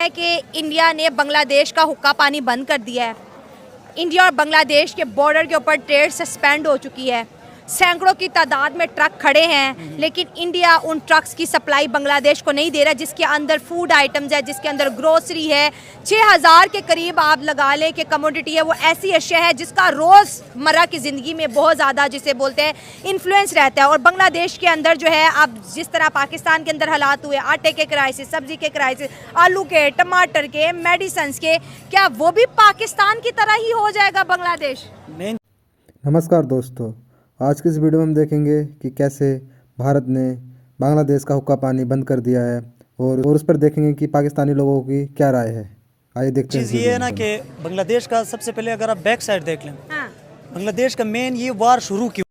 है कि इंडिया ने बांग्लादेश का हुक्का पानी बंद कर दिया है। इंडिया और बांग्लादेश के बॉर्डर के ऊपर ट्रेड सस्पेंड हो चुकी है। सैकड़ों की तादाद में ट्रक खड़े हैं, लेकिन इंडिया उन ट्रक्स की सप्लाई बांग्लादेश को नहीं दे रहा, जिसके अंदर फूड आइटम्स है, जिसके अंदर ग्रोसरी है। 6000 के करीब आप लगा लें कि कमोडिटी है, वो ऐसी अशिया है जिसका रोज़मर्रा की ज़िंदगी में बहुत ज़्यादा जिसे बोलते हैं इन्फ्लुएंस रहता है। और बांग्लादेश के अंदर जो है, अब जिस तरह पाकिस्तान के अंदर हालात हुए, आटे के क्राइसिस, सब्जी के क्राइसिस, आलू के, टमाटर के, मेडिसिन के, क्या वो भी पाकिस्तान की तरह ही हो जाएगा बांग्लादेश? नमस्कार दोस्तों, आज की इस वीडियो में हम देखेंगे कि कैसे भारत ने बांग्लादेश का हुक्का पानी बंद कर दिया है और उस पर देखेंगे कि पाकिस्तानी लोगों की क्या राय है। आइए देखते हैं। चीज़ ये है ना कि बांग्लादेश का सबसे पहले अगर आप बैक साइड देख लें, बांग्लादेश का मेन ये वार शुरू क्यों,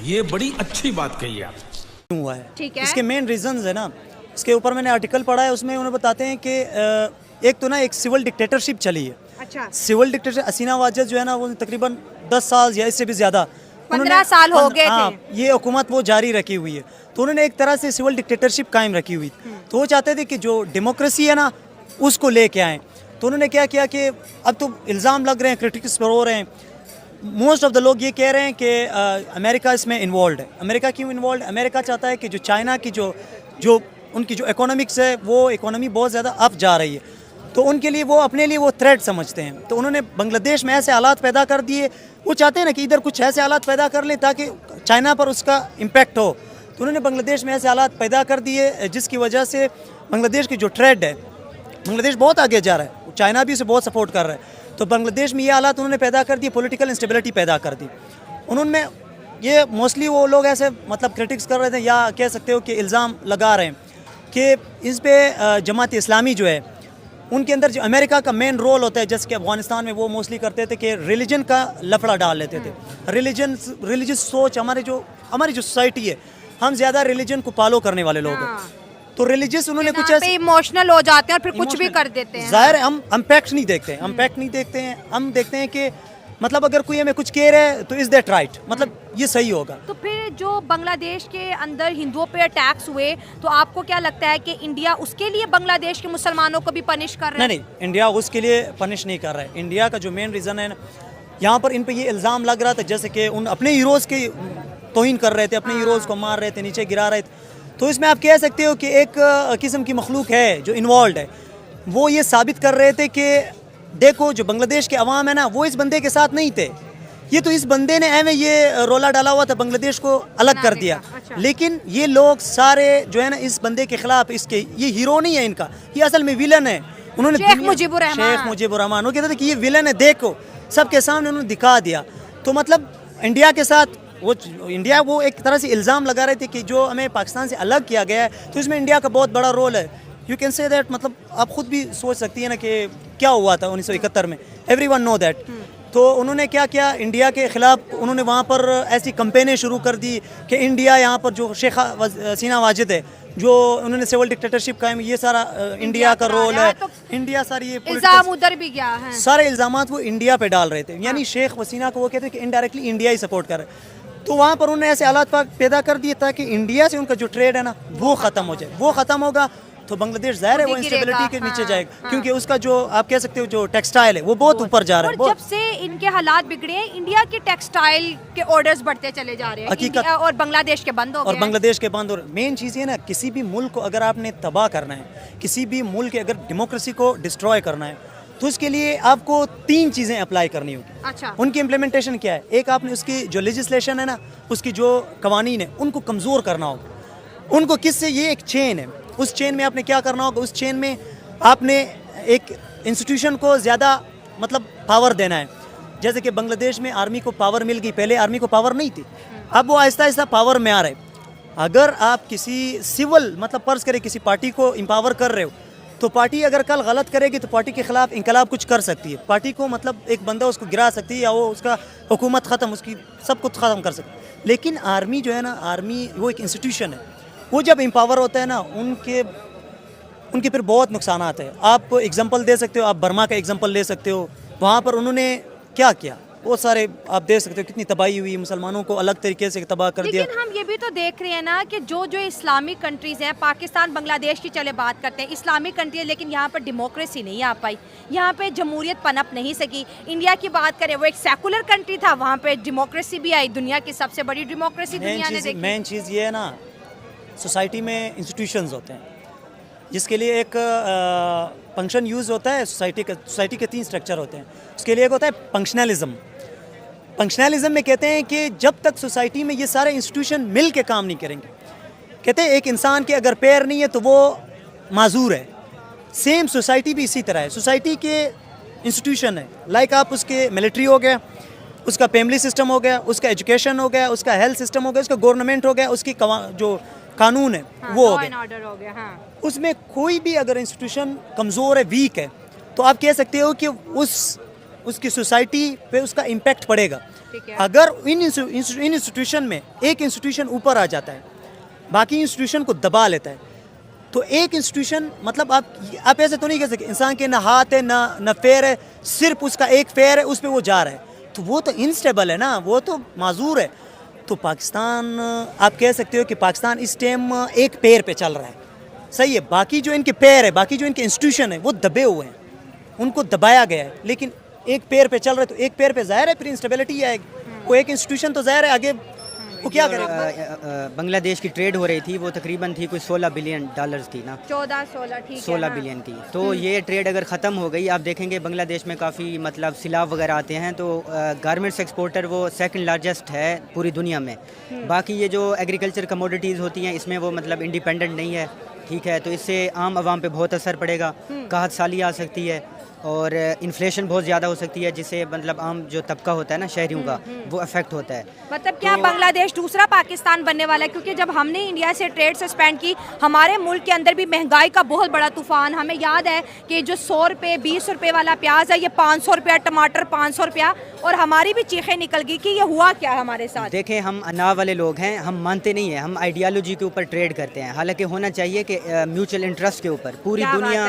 ये बड़ी अच्छी बात कही आप, क्यों हुआ है, ठीक है। इसके मेन रीजंस है ना। इसके ऊपर मैंने आर्टिकल पढ़ा है, उसमें उन्हें बताते हैं कि एक तो ना एक सिविल डिक्टेटरशिप चली है। अच्छा, सिविल डिक्टेटरशिप हसीना वाजद जो है ना, वो तकरीबन 10 साल या इससे भी ज़्यादा 15 साल हो गए थे। ये हुकूमत वो जारी रखी हुई है, तो उन्होंने एक तरह से सिविल डिक्टेटरशिप कायम रखी हुई। तो वो चाहते थे कि जो डेमोक्रेसी है ना, उसको लेके आएँ। तो उन्होंने क्या किया कि अब तो इल्ज़ाम लग रहे हैं, क्रिटिक्स पर हो रहे हैं, मोस्ट ऑफ द लोग ये कह रहे हैं कि अमेरिका इसमें इन्वॉल्व है। अमेरिका क्यों इन्वॉल्व है? अमेरिका चाहता है कि जो चाइना की जो उनकी जो इकोनॉमिक्स है, वो इकोनॉमी बहुत ज़्यादा अप जा रही है, तो उनके लिए वो अपने लिए वो थ्रेट समझते हैं। तो उन्होंने बांग्लादेश में ऐसे हालात पैदा कर दिए, वो चाहते हैं ना कि इधर कुछ ऐसे हालात पैदा कर लें ताकि चाइना पर उसका इम्पैक्ट हो। तो उन्होंने बांग्लादेश में ऐसे हालात पैदा कर दिए जिसकी वजह से बांग्लादेश की जो ट्रेड है, बांग्लादेश बहुत आगे जा रहा है, चाइना भी उसे बहुत सपोर्ट कर रहा है। तो बांग्लादेश में ये हालात उन्होंने पैदा कर दिए, पॉलिटिकल इंस्टेबिलिटी पैदा कर दी उन्होंने। ये मोस्टली वो लोग ऐसे मतलब क्रिटिक्स कर रहे थे, या कह सकते हो कि इल्ज़ाम लगा रहे हैं कि इस पे जमात इस्लामी जो है, उनके अंदर जो अमेरिका का मेन रोल होता है, जैसे कि अफगानिस्तान में वो मोस्टली करते थे कि रिलीजन का लफड़ा डाल लेते थे। रिलीजियस सोच हमारी जो सोसाइटी है, हम ज़्यादा रिलीजन को फॉलो करने वाले लोग हैं। तो रिलीजियस उन्होंने कुछ ऐसे इमोशनल हो जाते हैं और फिर कुछ भी कर देते हैं। जाहिर है हम फैक्ट नहीं देखते हैं, हम देखते हैं कि मतलब अगर कोई हमें कुछ कह रहा है तो इज दैट राइट, मतलब ये सही होगा। तो फिर जो बांग्लादेश के अंदर हिंदुओं पे अटैक्स हुए, तो आपको क्या लगता है कि इंडिया उसके लिए बांग्लादेश के मुसलमानों को भी पनिश कर रहा है? नहीं, इंडिया उसके लिए पनिश नहीं कर रहा है। इंडिया का जो मेन रीज़न है ना, यहाँ पर इन पे ये इल्ज़ाम लग रहा था जैसे कि उन अपने हीरोज़ की तौहीन कर रहे थे, अपने हीरोज़ को मार रहे थे, नीचे गिरा रहे थे। तो इसमें आप कह सकते हो कि एक किस्म की मखलूक है जो इन्वॉल्व है, वो ये साबित कर रहे थे कि देखो जो बांग्लादेश के अवाम है ना, वो इस बंदे के साथ नहीं थे। ये तो इस बंदे ने एवं ये रोला डाला हुआ था, बांग्लादेश को अलग कर दिया। अच्छा। लेकिन ये लोग सारे जो है ना इस बंदे के खिलाफ, इसके ये हीरो नहीं है इनका, ये असल में विलन है। उन्होंने शेख मुजीबुर रहमान, वो कहते थे कि ये विलन है, देखो सबके सामने उन्होंने दिखा दिया। तो मतलब इंडिया के साथ वो एक तरह से इल्ज़ाम लगा रहे थे कि जो हमें पाकिस्तान से अलग किया गया है, तो इसमें इंडिया का बहुत बड़ा रोल है। यू कैन से दैट, मतलब आप खुद भी सोच सकती है ना कि क्या हुआ था 1971 में, एवरीवन नो दैट। तो उन्होंने क्या किया, इंडिया के ख़िलाफ़ उन्होंने वहाँ पर ऐसी कंपेनें शुरू कर दी कि इंडिया यहाँ पर जो शेख हसीना वाजिद है, जो उन्होंने सिविल डिक्टेटरशिप कायम, ये सारा इंडिया का रोल है। तो इंडिया सारी ये इल्जाम उधर भी गया है, सारे इल्ज़ामात वो इंडिया पे डाल रहे थे, यानी शेख हसीना को वो कहते हैं कि इनडायरेक्टली इंडिया ही सपोर्ट कर रहे हैं। तो वहाँ पर उन्होंने ऐसे हालात पैदा कर दिए ताकि इंडिया से उनका जो ट्रेड है ना, वो ख़त्म हो जाए। वो ख़त्म होगा तो बांग्लादेश जाहिर है वो इंस्टेबिलिटी के नीचे जाएगा, क्योंकि उसका जो आप कह सकते हो जो टेक्सटाइल है वो बहुत ऊपर जा रहा है। और जब से इनके हालात बिगड़े हैं, इंडिया के टेक्सटाइल के ऑर्डर्स बढ़ते चले जा रहे हैं, हकीकत। और बांग्लादेश के बंद हो गए। और बांग्लादेश के बंद, और मेन चीज़ ये ना, किसी भी मुल्क को अगर आपने तबाह करना है, किसी भी मुल्क के अगर डेमोक्रेसी को डिस्ट्रॉय करना है, तो उसके लिए आपको 3 चीज़ें अप्लाई करनी होगी। अच्छा। उनकी इम्प्लीमेंटेशन क्या है? एक, आपने उसकी जो लेजिस्लेशन है ना, उसकी जो कवानीन है, उनको कमज़ोर करना होगा। उनको किससे, ये एक चेन है, उस चेन में आपने क्या करना होगा, उस चेन में आपने एक इंस्टीट्यूशन को ज़्यादा मतलब पावर देना है। जैसे कि बांग्लादेश में आर्मी को पावर मिल गई, पहले आर्मी को पावर नहीं थी, अब वो आहिस्ता आहिस्ता पावर में आ रहे। अगर आप किसी सिविल मतलब फर्ज करें किसी पार्टी को एम्पावर कर रहे हो, तो पार्टी अगर कल गलत करेगी तो पार्टी के खिलाफ इंकलाब कुछ कर सकती है, पार्टी को मतलब एक बंदा उसको गिरा सकती है, या वो उसका हुकूमत ख़त्म, उसकी सब कुछ ख़त्म कर सकती है। लेकिन आर्मी जो है ना, आर्मी वो एक इंस्टीट्यूशन है, वो जब एम्पावर होता है ना, उनके फिर बहुत नुकसान आते हैं। आप एग्जांपल दे सकते हो, आप बर्मा का एग्जांपल ले सकते हो। वहाँ पर उन्होंने क्या किया, बहुत सारे आप देख सकते हो कितनी तबाही हुई, मुसलमानों को अलग तरीके से तबाह कर दिया। लेकिन हम ये भी तो देख रहे हैं ना कि जो जो इस्लामिक कंट्रीज़ हैं, पाकिस्तान बांग्लादेश की चले बात करते हैं, इस्लामिक कंट्री है लेकिन यहाँ पर डेमोक्रेसी नहीं आ पाई, यहाँ पे जमहूरियत पनप नहीं सकी। इंडिया की बात करें, वो एक सेकुलर कंट्री था, वहाँ पे डेमोक्रेसी भी आई, दुनिया की सबसे बड़ी डेमोक्रेसी दुनिया ने देखी। मेन चीज़ ये है ना, सोसाइटी में इंस्टीट्यूशंस होते हैं जिसके लिए एक फंक्शन यूज़ होता है। सोसाइटी के 3 स्ट्रक्चर होते हैं। उसके लिए एक होता है फंक्शनलिज्म। फंक्शनलिज्म में कहते हैं कि जब तक सोसाइटी में ये सारे इंस्टीट्यूशन मिल के काम नहीं करेंगे, कहते हैं एक इंसान के अगर पैर नहीं है तो वो माजूर है। सेम सोसाइटी भी इसी तरह है। सोसाइटी के इंस्टीट्यूशन है, लाइक आप उसके मिलिट्री हो गया, उसका फैमिली सिस्टम हो गया, उसका एजुकेशन हो गया, उसका हेल्थ सिस्टम हो गया, उसका गवर्नमेंट हो गया, उसकी जो कानून है वो हो गया। हाँ। उसमें कोई भी अगर इंस्टीट्यूशन कमज़ोर है, वीक है, तो आप कह सकते हो कि उसकी सोसाइटी पे उसका इम्पैक्ट पड़ेगा। अगर इन इंस्टीट्यूशन में एक इंस्टीट्यूशन ऊपर आ जाता है, बाकी इंस्टीट्यूशन को दबा लेता है, तो एक इंस्टीट्यूशन मतलब आप ऐसे तो नहीं कह सकते इंसान के ना हाथ है ना पैर है, सिर्फ उसका एक पैर है, उस पर वो जा रहा है, तो वो तो इंस्टेबल है ना, वो तो माजूर है। तो पाकिस्तान, आप कह सकते हो कि पाकिस्तान इस टाइम एक पैर पे चल रहा है, सही है। बाकी जो इनके पैर है, बाकी जो इनके इंस्टीट्यूशन है वो दबे हुए हैं, उनको दबाया गया है। लेकिन एक पैर पे चल रहे, तो एक पैर पे ज़ाहिर है फिर इंस्टेबिलिटी आएगी। वो एक इंस्टीट्यूशन तो ज़ाहिर है आगे वो क्या करेगा। बांग्लादेश की ट्रेड हो रही थी, वो तकरीबन थी कुछ $16 बिलियन की ना, 14-16 ठीक है, 16 बिलियन की। तो ये ट्रेड अगर ख़त्म हो गई, आप देखेंगे बांग्लादेश में काफ़ी मतलब सिलाव वगैरह आते हैं, तो गारमेंट्स एक्सपोर्टर वो सेकंड लार्जेस्ट है पूरी दुनिया में। बाकी ये जो एग्रीकल्चर कमोडिटीज़ होती हैं, इसमें वो मतलब इंडिपेंडेंट नहीं है, ठीक है। तो इससे आम आवाम पे बहुत असर पड़ेगा, काहत साली आ सकती है और इन्फ्लेशन बहुत ज़्यादा हो सकती है, जिससे मतलब आम जो तबका होता है ना शहरियों का, वो अफेक्ट होता है। मतलब क्या बांग्लादेश दूसरा पाकिस्तान बनने वाला है? क्योंकि जब हमने इंडिया से ट्रेड सस्पेंड की, हमारे मुल्क के अंदर भी महंगाई का बहुत बड़ा तूफान, हमें याद है कि जो 100 रुपये 20 रुपये वाला प्याज है, ये 500 रुपया, टमाटर 500 रुपया, और हमारी भी चीखें निकल गई कि ये हुआ क्या हमारे साथ। देखें, हम अना वाले लोग हैं, हम मानते नहीं हैं, हम आइडियालॉजी के ऊपर ट्रेड करते हैं। हालांकि होना चाहिए कि म्यूचुअल इंटरेस्ट के ऊपर पूरी दुनिया,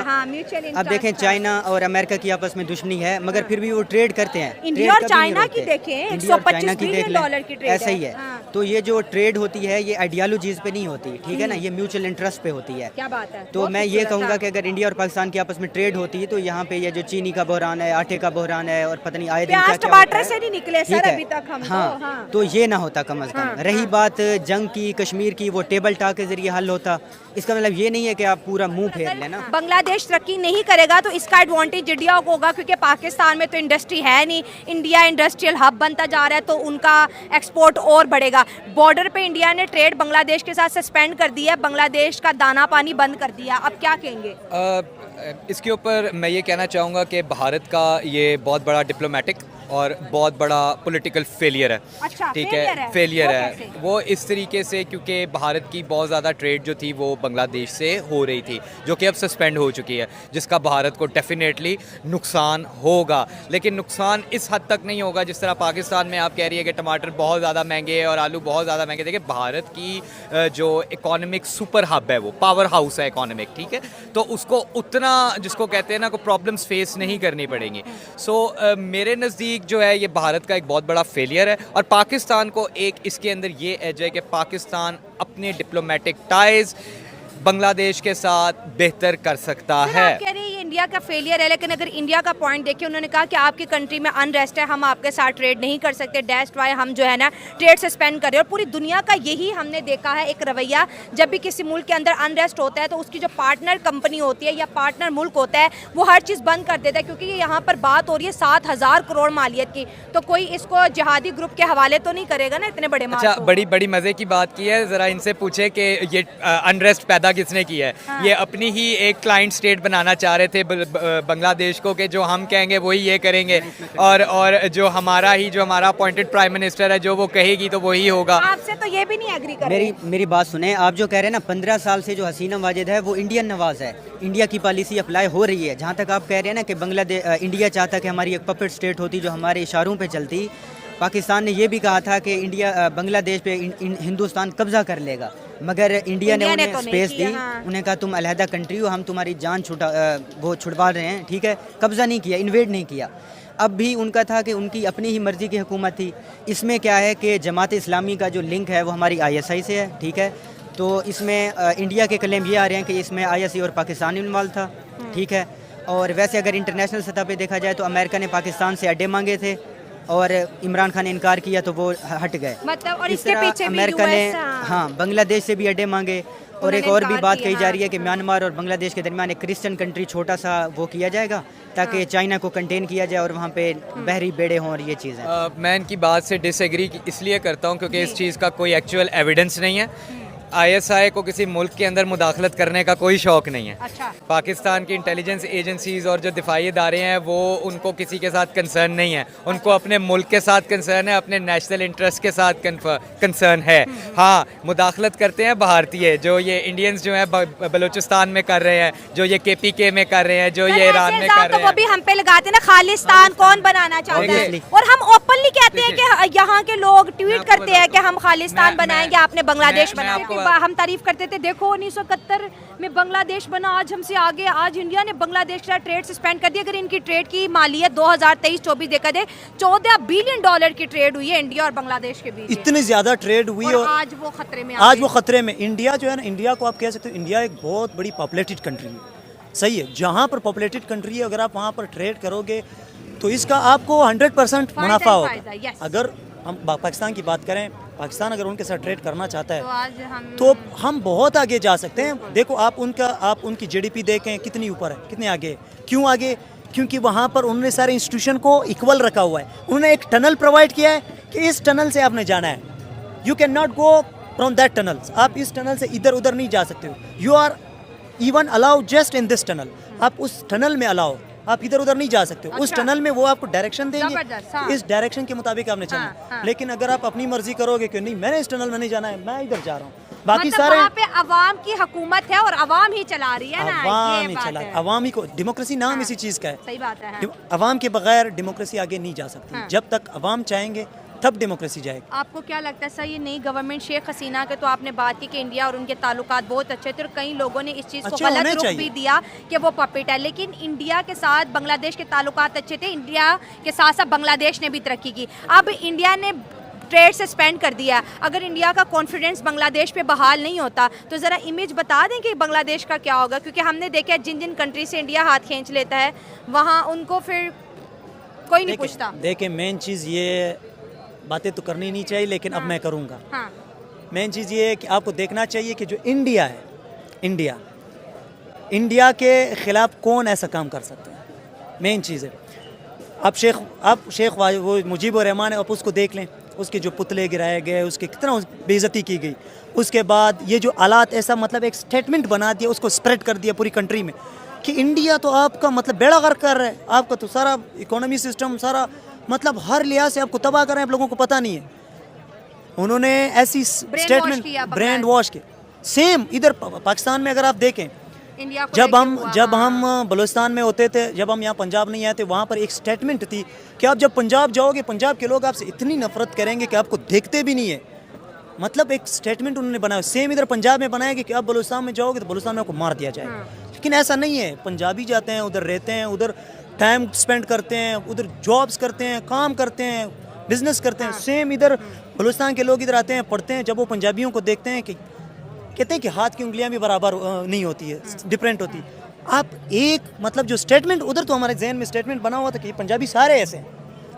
अब देखें चाइना और अमेरिका की आपस में दुश्मनी है, मगर फिर भी वो ट्रेड करते हैं। इंडिया और चाइना की देखें, $125 बिलियन की ट्रेड ऐसा ही है। तो ये जो ट्रेड होती है ये आइडियालॉजीज पे नहीं होती, ठीक है ना, ये म्यूचुअल इंटरेस्ट पे होती है। क्या बात है। तो मैं ये कहूँगा कि अगर इंडिया और पाकिस्तान की आपस में ट्रेड होती है, तो यहाँ पे ये जो चीनी का बहरान है, आटे का बहरान है, और पता नहीं आए दिन क्या टमाटर से नहीं निकले सर अभी तक हम। हाँ, तो ये ना होता कम अज कम। रही बात जंग की, कश्मीर की, वो टेबल टॉक के जरिए हल होता। इसका मतलब ये नहीं है कि आप पूरा मुंह फेर लेना। बांग्लादेश तरक्की नहीं करेगा तो इसका एडवांटेज इंडिया को होगा, क्योंकि पाकिस्तान में तो इंडस्ट्री है नहीं, इंडिया इंडस्ट्रियल हब बनता जा रहा है, तो उनका एक्सपोर्ट और बढ़ेगा। बॉर्डर पे इंडिया ने ट्रेड बांग्लादेश के साथ सस्पेंड कर दिया, बांग्लादेश का दाना पानी बंद कर दिया, अब क्या कहेंगे? इसके ऊपर मैं ये कहना चाहूँगा कि भारत का ये बहुत बड़ा डिप्लोमेटिक और बहुत बड़ा पॉलिटिकल फेलियर है। अच्छा, ठीक है, फेलियर है वो इस तरीके से, क्योंकि भारत की बहुत ज़्यादा ट्रेड जो थी वो बांग्लादेश से हो रही थी, जो कि अब सस्पेंड हो चुकी है, जिसका भारत को डेफिनेटली नुकसान होगा। लेकिन नुकसान इस हद तक नहीं होगा जिस तरह पाकिस्तान में आप कह रही है कि टमाटर बहुत ज़्यादा महंगे हैं और आलू बहुत ज़्यादा महंगे। देखिए, भारत की जो इकोनॉमिक सुपर हब है, वो पावर हाउस है इकोनॉमिक, ठीक है, तो उसको उतना, जिसको कहते हैं ना, को प्रॉब्लम्स फेस नहीं करनी पड़ेंगी। सो मेरे नज़दीक जो है ये भारत का एक बहुत बड़ा फेलियर है, और पाकिस्तान को एक इसके अंदर ये एज है कि पाकिस्तान अपने डिप्लोमेटिक टाइज बांग्लादेश के साथ बेहतर कर सकता है। आप कह रहे हैं ये इंडिया का फेलियर है, लेकिन अगर इंडिया का पॉइंट देखिए, उन्होंने कहा कि आपकी कंट्री में अनरेस्ट है, हम आपके साथ ट्रेड नहीं कर सकते, दैट्स व्हाई हम जो है ना ट्रेड सस्पेंड कर रहे हैं। और पूरी दुनिया का यही हमने देखा है एक रवैया, जब भी किसी मुल्क के अंदर अनरेस्ट होता है तो उसकी जो पार्टनर कंपनी होती है या पार्टनर मुल्क होता है वो हर चीज़ बंद कर देता है, क्योंकि यहाँ पर बात हो रही है 7,000 करोड़ मालियत की, तो कोई इसको जिहादी ग्रुप के हवाले तो नहीं करेगा ना इतने बड़े। अच्छा, बड़ी मज़े की बात की है, ज़रा इनसे पूछे कि ये अनरेस्ट पैदा किसने किया है। हाँ। ये अपनी ही एक क्लाइंट स्टेट बनाना चाह रहे थे बांग्लादेश को, कि जो हम कहेंगे वही ये करेंगे, और जो हमारा अपॉइंटेड प्राइम मिनिस्टर है, जो वो कहेगी तो वही होगा। आपसे तो ये भी नहीं एग्री कर रहे। मेरी बात सुने, आप जो कह रहे हैं ना 15 साल से जो हसीना वाजिद है वो इंडियन नवाज है, इंडिया की पॉलिसी अप्लाई हो रही है। जहाँ तक आप कह रहे हैं ना कि इंडिया चाहता कि हमारी एक पपेट स्टेट होती जो हमारे इशारों पे चलती। पाकिस्तान ने ये भी कहा था कि बांग्लादेश पे हिंदुस्तान कब्जा कर लेगा, मगर इंडिया ने उन्हें स्पेस दी। उन्हें कहा तुम अलहदा कंट्री हो, हम तुम्हारी जान छुड़वा रहे हैं, ठीक है, कब्जा नहीं किया, इन्वेड नहीं किया। अब भी उनका था कि उनकी अपनी ही मर्ज़ी की हुकूमत थी। इसमें क्या है कि जमात इस्लामी का जो लिंक है वो हमारी ISI से है, ठीक है। तो इसमें इंडिया के क्लेम ये आ रहे हैं कि इसमें ISI और पाकिस्तान इन्वॉल्व था, ठीक है। और वैसे अगर इंटरनेशनल सतह पे देखा जाए तो अमेरिका ने पाकिस्तान से अड्डे मांगे थे और इमरान खान ने इनकार किया तो वो हट गए। मतलब और इस इसके तरह पीछे भी अमेरिका ने US, हाँ बांग्लादेश से भी अड्डे मांगे। और उन्होंने एक और भी इनकार बात किया, कही जा रही है हाँ। कि म्यांमार और बांग्लादेश के दरमियान एक क्रिश्चियन कंट्री छोटा सा वो किया जाएगा ताकि चाइना को कंटेन किया जाए और वहाँ पे बहरी बेड़े हों और ये चीज़ें। मैं इनकी बात से डिसएग्री इसलिए करता हूँ क्योंकि इस चीज़ का कोई एक्चुअल एविडेंस नहीं है। ISI को किसी मुल्क के अंदर मुदाखलत करने का कोई शौक नहीं है। अच्छा। पाकिस्तान की इंटेलिजेंस एजेंसीज और जो दिफाई इदारे हैं वो उनको किसी के साथ कंसर्न नहीं है, उनको अपने मुल्क के साथ कंसर्न है, अपने नेशनल इंटरेस्ट के साथ कंसर्न है। हाँ, मुदाखलत करते हैं भारतीय, जो ये इंडियंस जो है बलूचिस्तान में कर रहे हैं, जो ये KPK में कर रहे हैं, जो ये ईरान में कर तो रहे वो भी हैं। हम पे लगाते हैं ना, खालिस्तान कौन बनाना चाहता है। Obviously। और हम ओपनली कहते हैं कि यहाँ के लोग ट्वीट करते हैं कि हम खालिस्तान बनाएंगे, आपने बांग्लादेश मैं बनाया। आपको हम तारीफ करते थे, देखो 1971 में बांग्लादेश बना, आज हमसे आगे, आज इंडिया ने बांग्लादेश का ट्रेड सस्पेंड कर दिया। अगर इनकी ट्रेड की मालियत 2023-24 देखा जाए, $14 बिलियन की ट्रेड हुई है इंडिया और बांग्लादेश के बीच। इतनी ज़्यादा ट्रेड हुई और और आज वो खतरे में आज वो खतरे में। इंडिया जो है ना, इंडिया को आप कह सकते हो इंडिया एक बहुत बड़ी पॉपुलेटेड कंट्री है, सही है। जहाँ पर पॉपुलेटेड कंट्री है, अगर आप वहाँ पर ट्रेड करोगे तो इसका आपको 100% मुनाफा फायदा, होगा। yes। अगर हम पाकिस्तान की बात करें, पाकिस्तान अगर उनके साथ ट्रेड करना चाहता तो है आज तो हम बहुत आगे जा सकते हैं। देखो आप उनकी GDP देखें कितनी ऊपर है, कितने आगे है। क्यों आगे? क्योंकि वहाँ पर उन्होंने सारे इंस्टीट्यूशन को इक्वल रखा हुआ है। उन्होंने एक टनल प्रोवाइड किया है कि इस टनल से आपने जाना है, you can not go from that tunnel. आप इस टनल से इधर उधर नहीं जा सकते हो। You are even allow just in this tunnel. आप उस टनल में अलाउ, आप इधर उधर नहीं जा सकते हो। उस अच्छा। टनल में वो आपको डायरेक्शन देंगे, जबरदस्त, हाँ। इस डायरेक्शन के मुताबिक आपने चलना है। हाँ। लेकिन अगर आप अपनी मर्जी करोगे कि नहीं मैंने इस टनल में नहीं जाना है, मैं इधर जा रहा हूँ, बाकी मतलब सारे वहाँ पे अवाम की हुकूमत है और अवाम ही चला रही है ना, अवाम ये ही बात चला, है। अवाम ही को डेमोक्रेसी नाम हाँ। इसी चीज़ का है। सही बात है, हाँ। अवाम के बगैर डेमोक्रेसी आगे नहीं जा सकती। हाँ। जब तक अवाम चाहेंगे तब डेमोक्रेसी जाएगी। आपको क्या लगता है सर, ये नई गवर्नमेंट शेख हसीना के, तो आपने बात की कि इंडिया और उनके ताल्लुकात बहुत अच्छे थे और कई लोगों ने इस चीज़ को अच्छे गलत होने रुख चाहिए। भी दिया कि वो पपेट है, लेकिन इंडिया के साथ बांग्लादेश के ताल्लुकात अच्छे थे, इंडिया के साथ साथ बांग्लादेश ने भी तरक्की की। अब इंडिया ने ट्रेड सस्पेंड कर दिया। अगर इंडिया का कॉन्फिडेंस बांग्लादेश पे बहाल नहीं होता तो ज़रा इमेज बता दें कि बांग्लादेश का क्या होगा, क्योंकि हमने देखा है जिन जिन कंट्री से इंडिया हाथ खींच लेता है वहाँ उनको फिर कोई नहीं पूछता। देखिए मेन चीज़ ये, बातें तो करनी नहीं चाहिए लेकिन अब मैं करूँगा। हाँ, मेन चीज़ ये है कि आपको देखना चाहिए कि जो इंडिया है, इंडिया के ख़िलाफ़ कौन ऐसा काम कर सकता है। मेन चीज़ है, आप शेख वो मुजीबुर रहमान है, आप उसको देख लें, उसके जो पुतले गिराए गए, उसके कितना बेइज्जती की गई। उसके बाद ये जो आलात, ऐसा मतलब एक स्टेटमेंट बना दिया, उसको स्प्रेड कर दिया पूरी कंट्री में कि इंडिया तो आपका मतलब बेड़ा गर्क कर रहा है, आपका तो सारा इकोनॉमी सिस्टम, सारा मतलब हर लिहाज से आपको तबाह कर रहे हैं, आप लोगों को पता नहीं है। उन्होंने ऐसी स्टेटमेंट ब्रांड वॉश के सेम इधर पाकिस्तान में अगर आप देखें, इंडिया को जब हम बलूचिस्तान में होते थे, जब हम यहाँ पंजाब नहीं आए थे, वहाँ पर एक स्टेटमेंट थी कि आप जब पंजाब जाओगे, पंजाब के लोग आपसे इतनी नफरत करेंगे कि आपको देखते भी नहीं है। मतलब एक स्टेटमेंट उन्होंने बनाया, सेम इधर पंजाब में बनाया कि आप बलूचिस्तान में जाओगे तो बलूचिस्तान में आपको मार दिया जाएगा। लेकिन ऐसा नहीं है, पंजाबी जाते हैं, उधर रहते हैं, उधर टाइम स्पेंड करते हैं, उधर जॉब्स करते हैं, काम करते हैं, बिजनेस करते हैं। सेम इधर बलूचिस्तान के लोग इधर आते हैं, पढ़ते हैं, जब वो पंजाबियों को देखते हैं कि कहते हैं कि हाथ की उंगलियां भी बराबर नहीं होती है, डिफरेंट होती है। आप एक मतलब जो स्टेटमेंट, उधर तो हमारे जहन में स्टेटमेंट बना हुआ था कि पंजाबी सारे ऐसे हैं,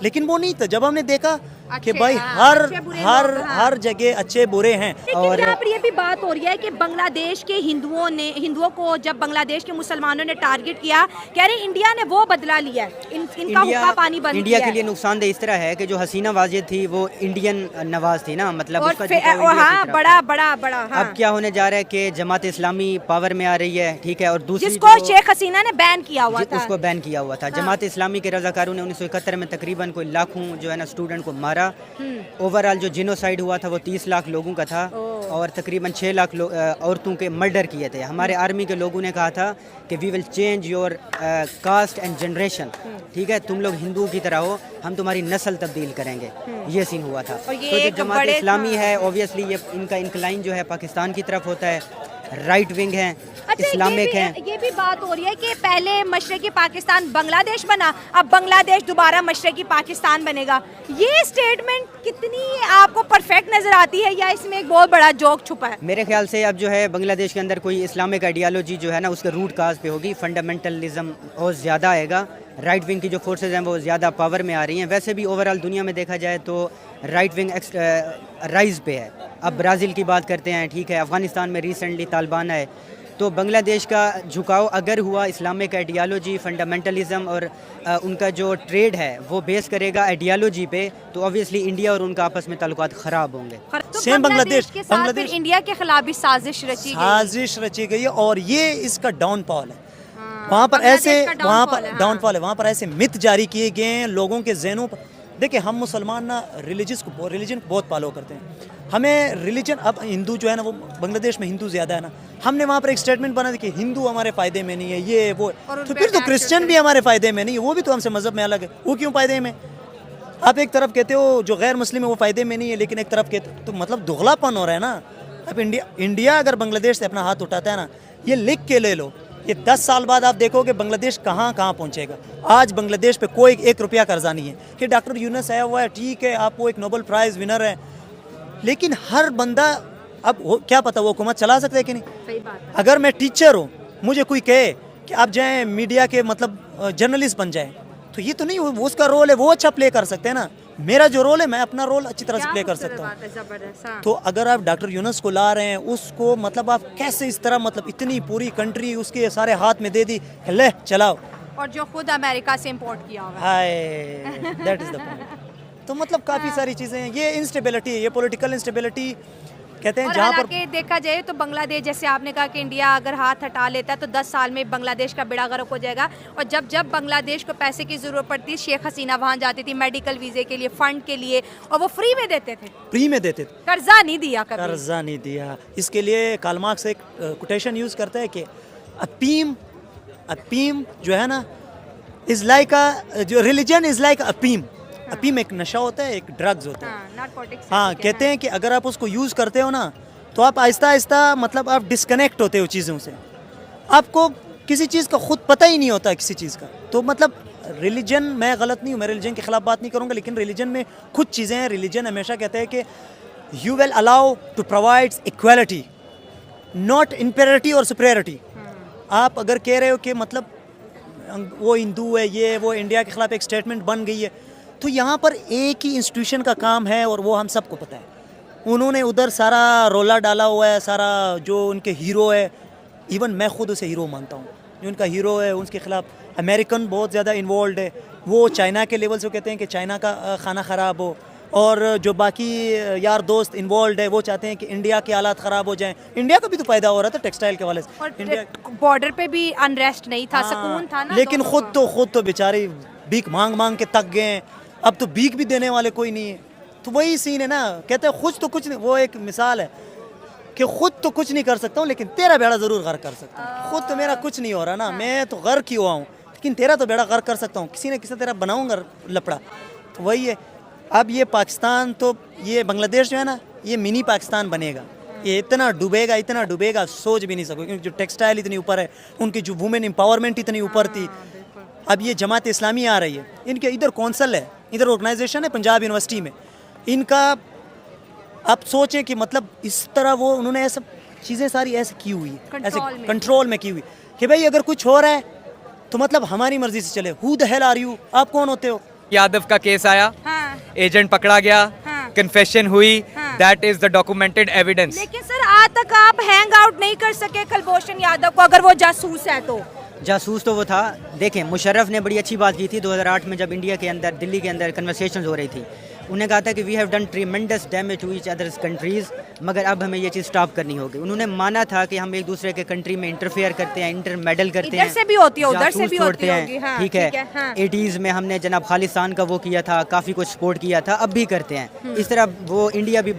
लेकिन वो नहीं था। जब हमने देखा कि भाई हर जगह अच्छे बुरे हैं। और यहाँ पर ये भी बात हो रही है कि बांग्लादेश के हिंदुओं को जब बांग्लादेश के मुसलमानों ने टारगेट किया, कह रहे इंडिया ने वो बदला लिया है, इनका हुक्का पानी बंद इंडिया किया के लिए है। नुकसानदेह इस तरह है कि जो हसीना वाजिद थी वो इंडियन नवाज थी ना, मतलब और उसका झुकाव इंडिया की हाँ, तरफ बड़ा था। हाँ। अब क्या होने जा रहा है कि जमात इस्लामी पावर में आ रही है, ठीक है, और दूसरी जिसको शेख हसीना ने बैन किया हुआ था, उसको बैन किया हुआ था। जमात इस्लामी के रजाकारों ने 1971 में तकरीबन कोई लाखों जो है ना स्टूडेंट को मारा। ओवरऑल जो जिनोसाइड हुआ था वो 30 लाख लोगों का था और तकरीबन 6 लाख औरतों के मर्डर किए थे। हमारे आर्मी के लोगों ने कहा था कि we will change your caste and generation, ठीक है, तुम लोग हिंदू की तरह हो, हम तुम्हारी नस्ल तब्दील करेंगे। ये सीन हुआ था। और ये तो जो एक जमात बड़े इस्लामी है ऑब्वियसली ये इनका इंक्लाइन जो है पाकिस्तान की तरफ होता है। राइट विंग हैं, इस्लामिक हैं। ये भी बात हो रही है कि पहले मशरकी पाकिस्तान बांग्लादेश बना, अब बांग्लादेश दोबारा मशरकी पाकिस्तान बनेगा। ये स्टेटमेंट कितनी आपको परफेक्ट नजर आती है या इसमें एक बहुत बड़ा जोक छुपा है? मेरे ख्याल से अब जो है बांग्लादेश के अंदर कोई इस्लामिक आइडियालॉजी जो है ना उसके रूट काज पे होगी, फंडामेंटलिज्म बहुत ज़्यादा आएगा, राइट विंग की जो फोर्सेज हैं वो ज़्यादा पावर में आ रही हैं। वैसे भी ओवरऑल दुनिया में देखा जाए तो राइट विंग राइज पे है। अब ब्राज़ील की बात करते हैं, ठीक है, अफ़गानिस्तान में रिसेंटली तालिबान आए, तो बांग्लादेश का झुकाव अगर हुआ इस्लामिक आइडियालॉजी, फंडामेंटलिज्म और उनका जो ट्रेड है वो बेस करेगा आइडियालॉजी पे, तो ऑब्वियसली इंडिया और उनका आपस में ताल्लुकात ख़राब होंगे। तो सेम बांग्लादेश के साथ फिर इंडिया के खिलाफ भी साजिश रची गई है और ये इसका डाउनफॉल है। वहाँ पर ऐसे डाउनफॉल है, वहाँ पर ऐसे मिथ जारी किए गए हैं लोगों के जहनों पर। देखिए हम मुसलमान ना रिलीजन को बहुत फॉलो करते हैं। हमें रिलीजन, अब हिंदू जो है ना वो बांग्लादेश में हिंदू ज़्यादा है ना, हमने वहाँ पर एक स्टेटमेंट बना दी कि हिंदू हमारे फ़ायदे में नहीं है, ये वो, तो फिर तो क्रिश्चियन भी हमारे फ़ायदे में नहीं है, वो भी तो हमसे मज़हब में अलग है, वो क्यों फ़ायदे में? आप एक तरफ कहते हो जो गैर मुस्लिम है वो फ़ायदे में नहीं है, लेकिन एक तरफ कहते तो मतलब दुगलापन हो रहा है ना। अब इंडिया अगर बांग्लादेश से अपना हाथ उठाता है ना, ये लिख के ले लो, ये 10 साल बाद आप देखोगे बांग्लादेश कहाँ पहुँचेगा। आज बांग्लादेश पे कोई 1 रुपया कर्जा नहीं है कि डॉक्टर यूनुस आया हुआ है, ठीक है, आप वो एक नोबेल प्राइज़ विनर है, लेकिन हर बंदा अब क्या पता वो हुकूमत चला सकता है कि नहीं। सही बात है। अगर मैं टीचर हूँ, मुझे कोई कहे कि आप जाएं मीडिया के मतलब जर्नलिस्ट बन जाएं, तो ये तो नहीं, वो उसका रोल है, वो अच्छा प्ले कर सकते हैं ना। मेरा जो रोल है मैं अपना रोल अच्छी तरह से प्ले कर सकता हूँ। तो अगर आप डॉक्टर यूनुस को ला रहे हैं, उसको मतलब आप कैसे इस तरह मतलब इतनी पूरी कंट्री उसके सारे हाथ में दे दी, ले चलाओ, और जो खुद अमेरिका से इंपोर्ट किया हुआ है। हाय, दैट इज द पॉइंट। तो मतलब काफ़ी सारी चीज़ें हैं, ये इंस्टेबिलिटी है, ये पॉलिटिकल इंस्टेबिलिटी कहते हैं। जहाँ पर देखा जाए तो बांग्लादेश, जैसे आपने कहा कि इंडिया अगर हाथ हटा लेता है तो 10 साल में बांग्लादेश का बेड़ा गर्क हो जाएगा। और जब बांग्लादेश को पैसे की ज़रूरत पड़ती, शेख हसीना वहाँ जाती थी मेडिकल वीज़े के लिए, फंड के लिए, और वो फ्री में देते थे, कर्जा नहीं दिया कभी। कर्जा नहीं दिया। इसके लिए कार्ल मार्क्स एक कोटेशन यूज़ करता है कि अफीम जो है ना इज़ लाइक जो रिलीजन इज़ लाइक अफीम। अफीम एक नशा होता है, एक ड्रग्स होता है। हाँ, कहते हैं कि अगर आप उसको यूज़ करते हो ना तो आप आहिस्ता आहिस्ता मतलब आप डिस्कनेक्ट होते हो चीज़ों से, आपको किसी चीज़ का खुद पता ही नहीं होता किसी चीज़ का। तो मतलब रिलीजन, मैं गलत नहीं हूँ, मैं रिलीजन के खिलाफ बात नहीं करूँगा, लेकिन रिलीजन में कुछ चीज़ें हैं। रिलीजन हमेशा कहते हैं कि you will allow to provide equality, not inferiority और सुपेरिटी। आप अगर कह रहे हो कि मतलब वो हिंदू है, ये वो, इंडिया के खिलाफ एक स्टेटमेंट बन गई है, तो यहाँ पर एक ही इंस्टीट्यूशन का काम है और वो हम सबको पता है। उन्होंने उधर सारा रोला डाला हुआ है, सारा जो उनके हीरो है, इवन मैं खुद उसे हीरो मानता हूँ, जो उनका हीरो है उसके खिलाफ अमेरिकन बहुत ज़्यादा इन्वॉल्व है। वो चाइना के लेवल से कहते हैं कि चाइना का खाना ख़राब हो, और जो बाकी यार दोस्त इन्वॉल्व है वो चाहते हैं कि इंडिया के हालात ख़राब हो जाएं। इंडिया का भी तो फायदा हो रहा था टेक्सटाइल के वाले से, इंडिया बॉर्डर पे भी अनरेस्ट नहीं था, सुकून था ना। लेकिन खुद तो बेचारे भीख मांग के तक गए। अब तो भीख भी देने वाले कोई नहीं है। तो वही सीन है ना, कहते हैं खुद तो कुछ नहीं, वो एक मिसाल है कि खुद तो कुछ नहीं कर सकता हूँ लेकिन तेरा बेड़ा ज़रूर गर्क कर सकता हूँ। खुद तो मेरा कुछ नहीं हो रहा ना, मैं तो गर्क ही हुआ हूँ, लेकिन तेरा तो बेड़ा गर्क कर सकता हूँ, किसी न किसी तेरा बनाऊँगा लपड़ा। तो वही है। अब ये पाकिस्तान, तो ये बांग्लादेश जो है ना, ये मिनी पाकिस्तान बनेगा। ये इतना डूबेगा सोच भी नहीं सकोगे, क्योंकि जो टेक्सटाइल इतनी ऊपर है, उनकी जो वुमेन एम्पावरमेंट इतनी ऊपर थी। अब ये जमात इस्लामी आ रही है, इनके इधर कौंसल है, इधर ऑर्गेनाइजेशन है पंजाब यूनिवर्सिटी में इनका। आप सोचें कि मतलब इस तरह वो उन्होंने ऐसा चीज़ें सारी ऐसे की हुई है, ऐसे कंट्रोल में की हुई कि भाई अगर कुछ हो रहा है तो मतलब हमारी मर्जी से चले। Who the hell are you, आप कौन होते हो? यादव का केस आया, हाँ। एजेंट पकड़ा गया, हाँ। कन्फेशन हुई, हाँ। That is the documented evidence. लेकिन सर आज तक आप हैंग आउट नहीं कर सके कुलभूषण यादव को, अगर वो जासूस है तो। जासूस तो वो था। देखें, मुशर्रफ ने बड़ी अच्छी बात की थी 2008 में, जब इंडिया के अंदर, दिल्ली के अंदर कन्वर्सेशंस हो रही थी। उन्हें कहा था कि we have done tremendous damage to each others countries, मगर अब हमें ये चीज़ स्टॉप करनी होगी। उन्होंने माना था कि हम एक दूसरे के कंट्री में इंटरफेयर करते हैं, इंटरमेडल करते हैं, इधर से भी होती है, उधर से भी होती हैं, हाँ, ठीक है। 80s में हमने जनाब खालिस्तान का वो किया था, काफ़ी कुछ सपोर्ट किया था, अब भी करते हैं। इस तरह वो इंडिया भी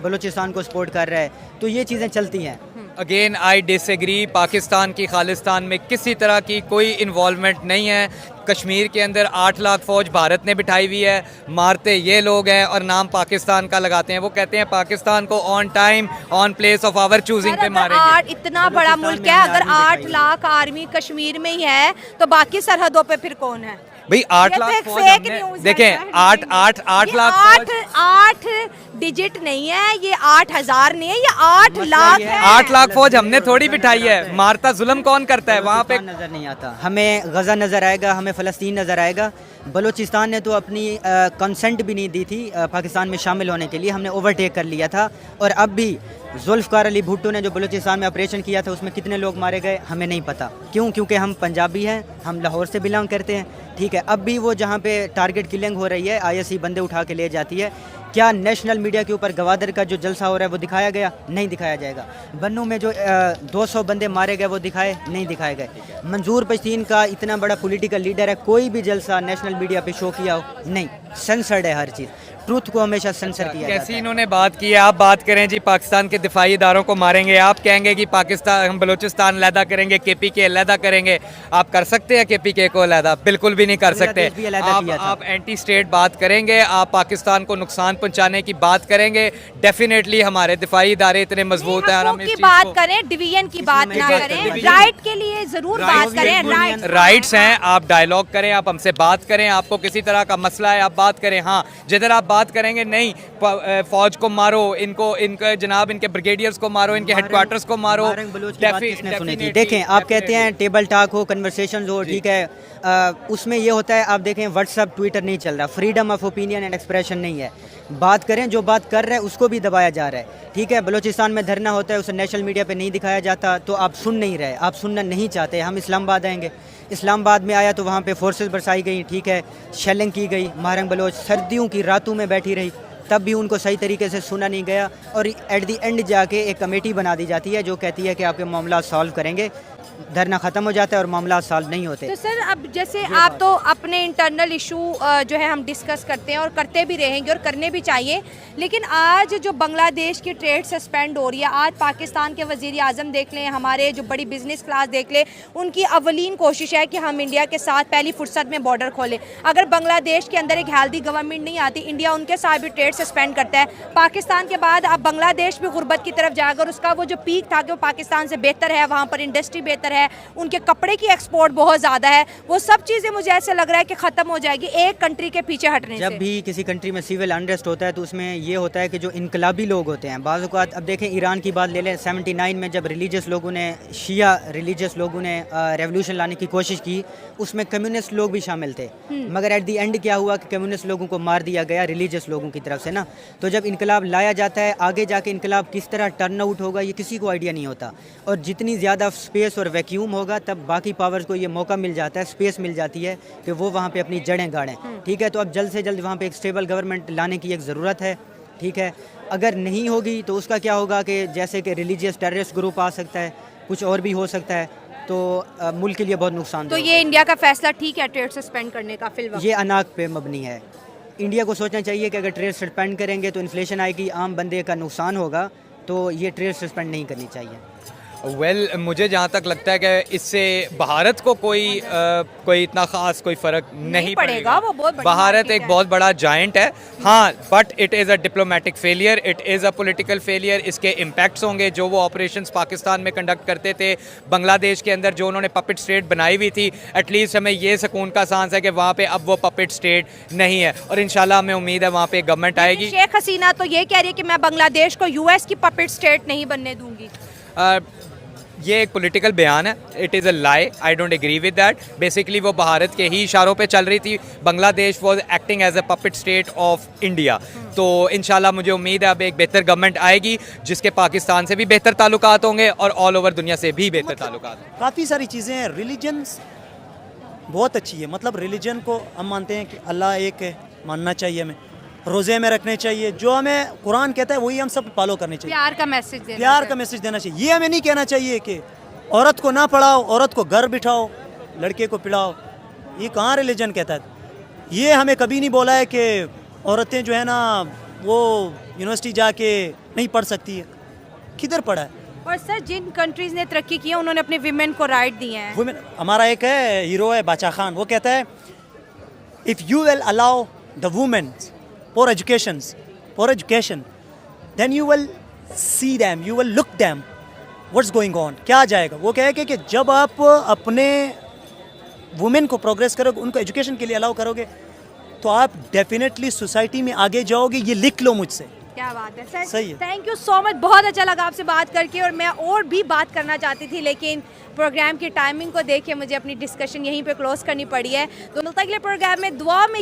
बलूचिस्तान को सपोर्ट कर रहा है, तो ये चीज़ें चलती हैं। अगेन आई डिसएग्री, पाकिस्तान की खालिस्तान में किसी तरह की कोई इन्वॉल्वमेंट नहीं है। कश्मीर के अंदर 8 लाख फौज भारत ने बिठाई हुई है, मारते ये लोग हैं और नाम पाकिस्तान का लगाते हैं। वो कहते हैं पाकिस्तान को on time on place of our choosing पे मारेंगे। इतना बड़ा मुल्क है, अगर 8 लाख आर्मी कश्मीर में ही है तो बाकी सरहदों पे फिर कौन है? भाई 8 ये तो लाख एक फौज fake हमने news है देखें, सर। 8 लाख फौज 8 डिजिट नहीं है, ये 8,000 नहीं है, ये 8 लाख है। 8 लाख फौज हमने थोड़ी बिठाई है। मारता जुल्म कौन करता है वहाँ पे? नज़र नहीं आता। हमें गज़ा नज़र आएगा, हमें फ़लस्तीन नज़र आएगा। बलूचिस्तान ने तो अपनी कंसेंट भी नहीं दी थी पाकिस्तान में शामिल होने के लिए, हमने ओवरटेक कर लिया था। और अब भी जुल्फ़कार अली भुट्टो ने जो बलूचिस्तान में ऑपरेशन किया था उसमें कितने लोग मारे गए हमें नहीं पता। क्यों? क्योंकि हम पंजाबी हैं, हम लाहौर से बिलोंग करते हैं, ठीक है। अब भी वो जहाँ पे टारगेट किलिंग हो रही है, ISI बंदे उठा के ले जाती है। क्या नेशनल मीडिया के ऊपर गवादर का जो जलसा हो रहा है वो दिखाया गया? नहीं दिखाया जाएगा। बन्नू में जो 200 बंदे मारे गए वो दिखाए? नहीं दिखाए गए। मंजूर पश्तीन का इतना बड़ा पॉलिटिकल लीडर है, कोई भी जलसा नेशनल मीडिया पे शो किया हो? नहीं, सेंसर्ड है हर चीज़। ट्रूथ को हमेशा सेंसर किया जाता कैसी है। इन्होंने बात की है। आप बात करें जी पाकिस्तान के दिफाई इदारों को मारेंगे, आप कहेंगे कि पाकिस्तान हम बलूचिस्तान अलहदा करेंगे, KPK अलहदा करेंगे। आप कर सकते हैं KPK को अलहदा? बिल्कुल भी नहीं कर सकते। बांग्लादेश भी अलहदा किया था। आप एंटी स्टेट बात करेंगे, आप पाकिस्तान को नुकसान पहुंचाने की बात करेंगे, डेफिनेटली हमारे दिफाई इदारे इतने मजबूत हैं और हम इस की चीज़ बात को करें, डिवीजन की बात ना में करें, डिवीजन- राइट के लिए जरूर बात करें। राइट्स हैं, आप डायलॉग करें, आप हमसे बात करें, आपको किसी तरह का मसला है आप बात करें। हाँ, जिधर आप बात करेंगे नहीं फौज को मारो, इनके जनाब इनके ब्रिगेडियर्स को मारो, इनके हेडक्वार्टर्स को मारो, मारंग बलोच की बात किसने सुनी थी? देखें, आप कहते हैं टेबल टॉक हो, कन्वर्सेशन हो, ठीक है, उसमें ये होता है, आप देखें व्हाट्सअप ट्विटर नहीं चल रहा, freedom of opinion and expression नहीं है। बात करें, जो बात कर रहे हैं उसको भी दबाया जा रहा है, ठीक है। बलूचिस्तान में धरना होता है, उसे नेशनल मीडिया पे नहीं दिखाया जाता, तो आप सुन नहीं रहे, आप सुनना नहीं चाहते। हम इस्लामाबाद आएंगे, इस्लामाबाद में आया तो वहाँ पे फोर्सेस बरसाई गई, ठीक है, शेलिंग की गई, मारंग बलोच सर्दियों की रातों में बैठी रही, तब भी उनको सही तरीके से सुना नहीं गया। और एट दी एंड जाके एक कमेटी बना दी जाती है जो कहती है कि आपके मामला सॉल्व करेंगे, धरना ख़त्म हो जाता है और मामला सॉल्व नहीं होते। तो सर, अब जैसे आप तो अपने इंटरनल इशू जो है हम डिस्कस करते हैं और करते भी रहेंगे और करने भी चाहिए, लेकिन आज जो बांग्लादेश की ट्रेड सस्पेंड हो रही है, आज पाकिस्तान के वज़ीर आज़म देख लें, हमारे जो बड़ी बिजनेस क्लास देख लें, उनकी अवलीन कोशिश है कि हम इंडिया के साथ पहली फुर्सत में बॉर्डर खोलें। अगर बांग्लादेश के अंदर एक हेल्दी गवर्नमेंट नहीं आती, इंडिया उनके साथ भी ट्रेड सस्पेंड करता है। पाकिस्तान के बाद अब बांग्लादेश भी गुर्बत की तरफ जाएगा और उसका वो जो पीक था कि वो पाकिस्तान से बेहतर है, वहाँ पर इंडस्ट्री बेहतर है, उनके कपड़े की एक्सपोर्ट बहुत ज़्यादा है, वो सब चीज़ें मुझे ऐसे लग रहा है कि ख़त्म हो जाएगी एक कंट्री के पीछे हटने से। जब भी किसी कंट्री में सिविल अनरेस्ट होता है तो उसमें ये होता है कि जो इनकलाबी लोग होते हैं, बाज़ औक़ात, अब देखें ईरान की बात ले लें, 79 में जब रिलीजियस लोगों ने, शिया रिलीजियस लोगों ने रेवोल्यूशन लाने की कोशिश की, उसमें कम्युनिस्ट लोग भी शामिल थे, मगर एट दी एंड क्या हुआ कि कम्युनिस्ट लोगों को मार दिया गया रिलीजियस लोगों की तरफ से ना। तो जब इनकलाब लाया जाता है, आगे जाके इनकलाब किस तरह टर्न आउट होगा ये किसी को आइडिया नहीं होता। और जितनी ज़्यादा स्पेस और वैक्यूम होगा तब बाकी पावर्स को ये मौका मिल जाता है, स्पेस मिल जाती है कि वो वहाँ पे अपनी जड़ें गाड़ें, ठीक है। तो अब जल्द से जल्द वहाँ पे एक स्टेबल गवर्नमेंट लाने की एक ज़रूरत है, ठीक है। अगर नहीं होगी तो उसका क्या होगा कि जैसे कि रिलीजियस टेररिस्ट ग्रुप आ सकता है, कुछ और भी हो सकता है, तो मुल्क के लिए बहुत नुकसान। तो ये इंडिया का फैसला ठीक है ट्रेड सस्पेंड करने का? फिलहाल ये अनाक पे मबनी है। इंडिया को सोचना चाहिए कि अगर ट्रेड सस्पेंड करेंगे तो इन्फ्लेशन आएगी, आम बंदे का नुकसान होगा, तो ये ट्रेड सस्पेंड नहीं करनी चाहिए। मुझे जहाँ तक लगता है कि इससे भारत को कोई इतना ख़ास कोई फ़र्क नहीं पड़ेगा। वो बहुत बड़ी भारत मार्केट एक है। बहुत बड़ा जायंट है, हाँ, but it is a diplomatic failure, it is a political failure. इसके इम्पैक्ट्स होंगे। जो वो ऑपरेशंस पाकिस्तान में कंडक्ट करते थे, बांग्लादेश के अंदर जो उन्होंने पपेट स्टेट बनाई हुई थी, एटलीस्ट हमें ये सुकून का सांस है कि वहाँ पे अब वो पपेट स्टेट नहीं है और इंशाल्लाह हमें उम्मीद है वहाँ पे गवर्नमेंट आएगी। शेख हसीना तो ये कह रही है कि मैं बांग्लादेश को US की पपेट स्टेट नहीं बनने दूंगी। ये एक पॉलिटिकल बयान है, it is a lie, I don't agree with that. Basically वो भारत के ही इशारों पे चल रही थी। Bangladesh was acting as a puppet state of India. तो इंशाल्लाह मुझे उम्मीद है अब एक बेहतर गवर्नमेंट आएगी जिसके पाकिस्तान से भी बेहतर ताल्लुकात होंगे और ऑल ओवर दुनिया से भी बेहतर ताल्लुकात होंगे। काफ़ी सारी चीज़ें हैं। रिलीजन्स बहुत अच्छी है, मतलब रिलीजन को हम मानते हैं कि अल्लाह एक है, मानना चाहिए हमें, रोज़े में रखने चाहिए, जो हमें कुरान कहता है वही हम सब फॉलो करने चाहिए। प्यार का मैसेज देना, प्यार का मैसेज देना चाहिए। ये हमें नहीं कहना चाहिए कि औरत को ना पढ़ाओ, औरत को घर बिठाओ, लड़के को पिलाओ। ये कहाँ रिलीजन कहता है? ये हमें कभी नहीं बोला है कि औरतें जो है ना वो यूनिवर्सिटी जाके नहीं पढ़ सकती है। किधर पढ़ा है? और सर जिन कंट्रीज ने तरक्की की है उन्होंने अपने विमेन को राइट दिए हैं। वुमेन, हमारा एक है हीरो है बादशाह खान, वो कहता है if you will allow the women for education then you will see them, you will look them what's going on, क्या जाएगा। वो कहे कि जब आप अपने वुमेन को प्रोग्रेस करोगे, उनको एजुकेशन के लिए अलाउ करोगे, तो आप डेफिनेटली सोसाइटी में आगे जाओगे। ये लिख लो मुझसे। क्या बात है सर, सही है। थैंक यू सो मच, बहुत अच्छा लगा आपसे बात करके। और मैं और भी बात करना चाहती थी लेकिन प्रोग्राम की टाइमिंग को देख के मुझे अपनी डिस्कशन यहीं पे क्लोज करनी पड़ी है। तो मिलता है अगले प्रोग्राम में, दुआ में